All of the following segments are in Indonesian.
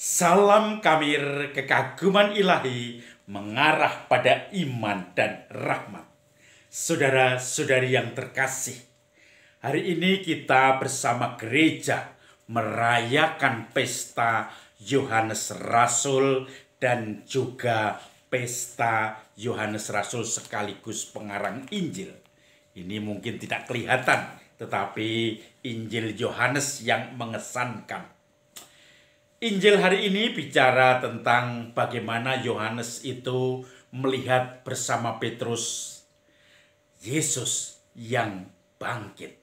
Salam kamir kekaguman ilahi mengarah pada iman dan rahmat. Saudara-saudari yang terkasih, hari ini kita bersama gereja merayakan pesta Yohanes Rasul dan juga pesta Yohanes Rasul sekaligus pengarang Injil. Ini mungkin tidak kelihatan, tetapi Injil Yohanes yang mengesankan. Injil hari ini bicara tentang bagaimana Yohanes itu melihat bersama Petrus Yesus yang bangkit.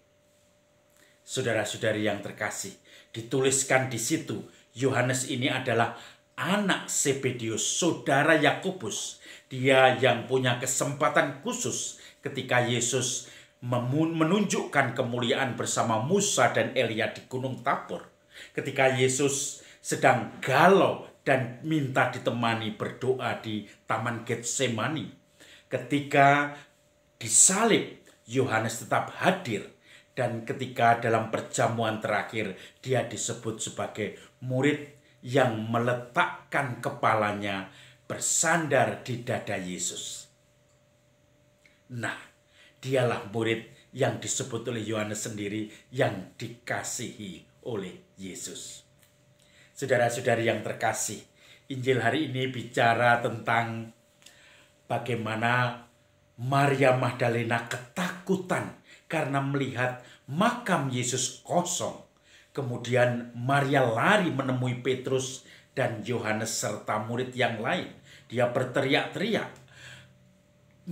Saudara-saudari yang terkasih, dituliskan di situ Yohanes ini adalah anak Zebedius, saudara Yakobus. Dia yang punya kesempatan khusus ketika Yesus menunjukkan kemuliaan bersama Musa dan Elia di Gunung Tabor. Ketika Yesus sedang galau dan minta ditemani berdoa di Taman Getsemani. Ketika disalib, Yohanes tetap hadir. Dan ketika dalam perjamuan terakhir, dia disebut sebagai murid yang meletakkan kepalanya bersandar di dada Yesus. Nah, dialah murid yang disebut oleh Yohanes sendiri yang dikasihi oleh Yesus. Saudara-saudari yang terkasih, Injil hari ini bicara tentang bagaimana Maria Magdalena ketakutan karena melihat makam Yesus kosong. Kemudian Maria lari menemui Petrus dan Yohanes serta murid yang lain. Dia berteriak-teriak,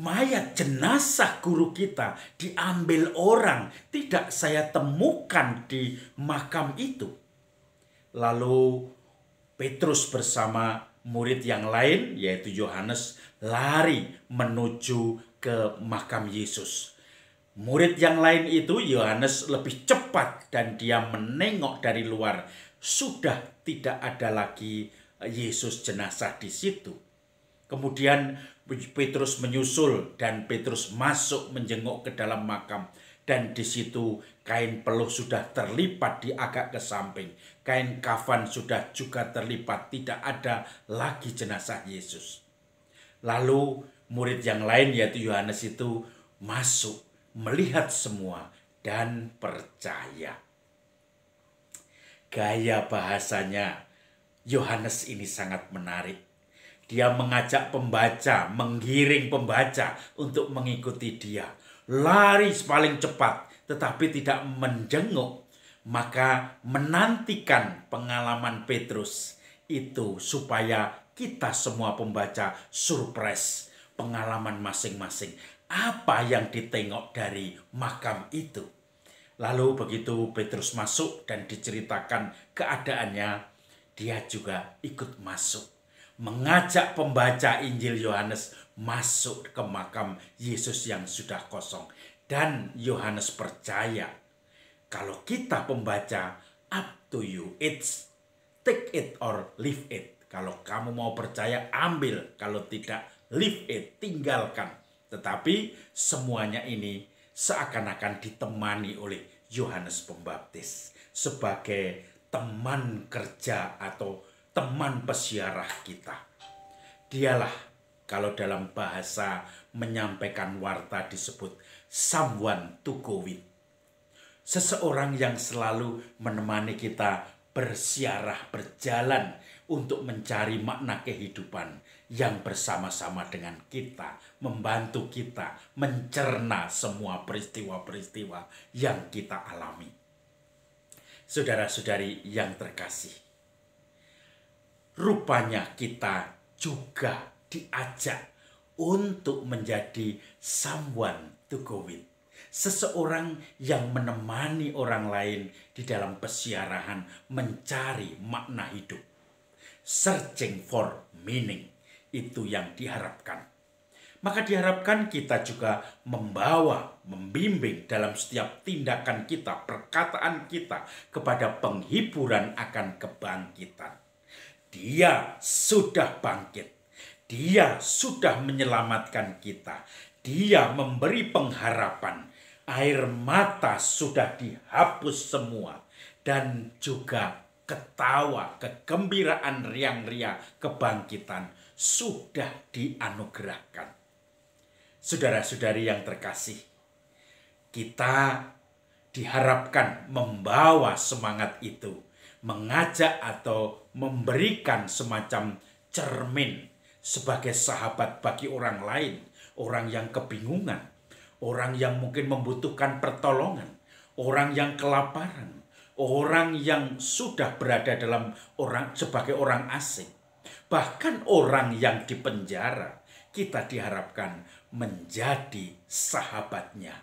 "Mayat jenazah guru kita diambil orang, tidak saya temukan di makam itu." Lalu Petrus bersama murid yang lain yaitu Yohanes lari menuju ke makam Yesus. Murid yang lain itu Yohanes lebih cepat dan dia menengok dari luar. Sudah tidak ada lagi Yesus jenazah di situ. Kemudian Petrus menyusul dan Petrus masuk menjenguk ke dalam makam. Dan di situ kain peluh sudah terlipat di agak ke samping. Kain kafan sudah juga terlipat, tidak ada lagi jenazah Yesus. Lalu murid yang lain yaitu Yohanes itu masuk, melihat semua dan percaya. Gaya bahasanya Yohanes ini sangat menarik. Dia mengajak pembaca, menggiring pembaca untuk mengikuti dia. Lari paling cepat, tetapi tidak menjenguk. Maka menantikan pengalaman Petrus itu supaya kita semua pembaca surprise pengalaman masing-masing. Apa yang ditengok dari makam itu? Lalu begitu Petrus masuk dan diceritakan keadaannya, dia juga ikut masuk. Mengajak pembaca Injil Yohanes masuk ke makam Yesus yang sudah kosong. Dan Yohanes percaya, kalau kita pembaca, up to you, it's take it or leave it. Kalau kamu mau percaya, ambil. Kalau tidak, leave it, tinggalkan. Tetapi semuanya ini seakan-akan ditemani oleh Yohanes Pembaptis sebagai teman kerja atau teman pesiarah kita. Dialah kalau dalam bahasa menyampaikan warta disebut someone to go with. Seseorang yang selalu menemani kita bersiarah, berjalan untuk mencari makna kehidupan yang bersama-sama dengan kita, membantu kita mencerna semua peristiwa-peristiwa yang kita alami. Saudara-saudari yang terkasih, rupanya kita juga diajak untuk menjadi someone to go with. Seseorang yang menemani orang lain di dalam pesiarahan mencari makna hidup. Searching for meaning, itu yang diharapkan. Maka diharapkan kita juga membawa, membimbing dalam setiap tindakan kita, perkataan kita kepada penghiburan akan kebangkitan. Dia sudah bangkit. Dia sudah menyelamatkan kita. Dia memberi pengharapan. Air mata sudah dihapus semua. Dan juga ketawa, kegembiraan riang-ria, kebangkitan sudah dianugerahkan. Saudara-saudari yang terkasih, kita diharapkan membawa semangat itu, mengajak atau memberikan semacam cermin sebagai sahabat bagi orang lain, orang yang kebingungan, orang yang mungkin membutuhkan pertolongan, orang yang kelaparan, orang yang sudah berada sebagai orang asing, bahkan orang yang dipenjara. Kita diharapkan menjadi sahabatnya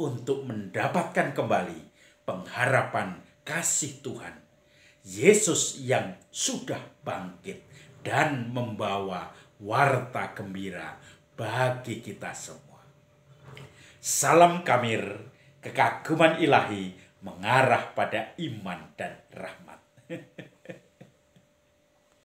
untuk mendapatkan kembali pengharapan kasih Tuhan Yesus yang sudah bangkit dan membawa warta gembira bagi kita semua. Salam Kamir, kekaguman ilahi mengarah pada iman dan rahmat.